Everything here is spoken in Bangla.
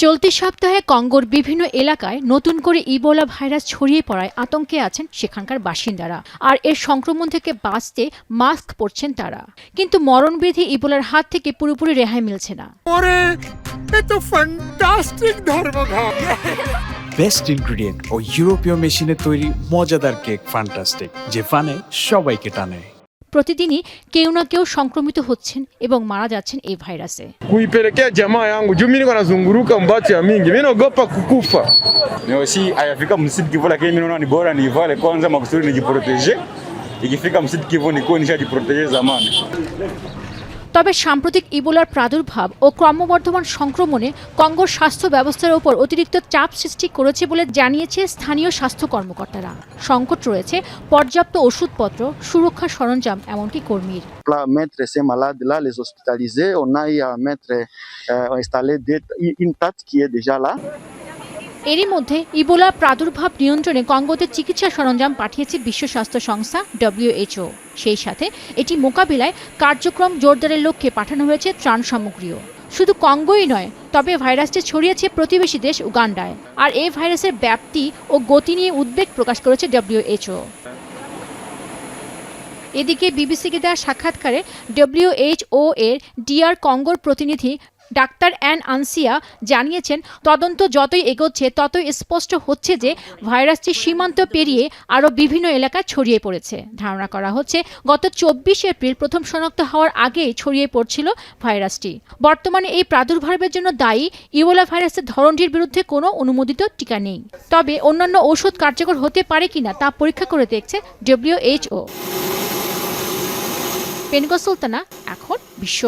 চলতি সপ্তাহে কঙ্গোর বিভিন্ন এলাকায় নতুন করে ইবোলা ভাইরাস ছড়িয়ে পড়ায় আতঙ্কে আছেন সেখানকার বাসিন্দারা। আর এর সংক্রমণ থেকে বাঁচতে মাস্ক পরছেন তারা, কিন্তু মরণব্যাধি ইবোলার হাত থেকে পুরোপুরি রেহাই মিলছে না। বেস্ট ইনগ্রেডিয়েন্ট ও ইউরোপীয় মেশিনে তৈরি মজাদার কেক ফ্যান্টাস্টিক, যে ফানে সবাইকে টানে। প্রতিদিনই কেউ না কেউ সংক্রমিত হচ্ছেন এবং মারা যাচ্ছেন এই ভাইরাসে। Kuipelekea jamaa yangu juu mimi niko nazunguruka mbati ya mingi, mimi naogopa kukufa. Si ayafika msitu Kivu, lakini mimi naona ni bora nivale kwanza makusudi nijiproteje. Ikifika msitu Kivu nikuwe nishajiproteje zamani. তবে সাম্প্রতিক ইবোলার প্রাদুর্ভাব ও ক্রমবর্ধমান সংক্রমণে কঙ্গোর স্বাস্থ্য ব্যবস্থার উপর অতিরিক্ত চাপ সৃষ্টি করেছে বলে জানিয়েছে স্থানীয় স্বাস্থ্য কর্মকর্তারা। সংকট রয়েছে পর্যাপ্ত ওষুধপত্র, সুরক্ষা সরঞ্জাম, এমনকি কর্মীর। Mettre ces malades là, les hospitaliser, on a eu à mettre installer une tente qui est déjà là. এরই মধ্যে ইবোলা প্রাদুর্ভাব নিয়ন্ত্রণে কঙ্গোতে চিকিৎসা সরঞ্জাম পাঠিয়েছে বিশ্ব স্বাস্থ্য সংস্থা WHO। সেই সাথে এটি মোকাবিলায় কার্যক্রম জোরদারের লক্ষ্যে পাঠানো হয়েছে ত্রাণ সামগ্রীও। শুধু কঙ্গোই নয়, তবে ভাইরাসটি ছড়িয়েছে প্রতিবেশী দেশ উগান্ডায়। আর এই ভাইরাসের ব্যাপ্তি ও গতি নিয়ে উদ্বেগ প্রকাশ করেছে WHO। এদিকে বিবিসিকে দেওয়া সাক্ষাৎকারে WHO এর DR কঙ্গোর প্রতিনিধি ডাক্তার অ্যান আনসিয়া জানিয়েছেন, তদন্ত যতই এগোচ্ছে ততই স্পষ্ট হচ্ছে যে ভাইরাসটি সীমান্ত পেরিয়ে আরও বিভিন্ন এলাকায় ছড়িয়ে পড়েছে। ধারণা করা হচ্ছে গত 24 এপ্রিল প্রথম শনাক্ত হওয়ার আগেই ছড়িয়ে পড়ছিল ভাইরাসটি। বর্তমানে এই প্রাদুর্ভাবের জন্য দায়ী ইবোলা ভাইরাসের ধরনটির বিরুদ্ধে কোনো অনুমোদিত টিকা নেই। তবে অন্যান্য ঔষধ কার্যকর হতে পারে কিনা তা পরীক্ষা করে দেখছে WHO। পেনগো সুলতানা, এখন বিশ্ব।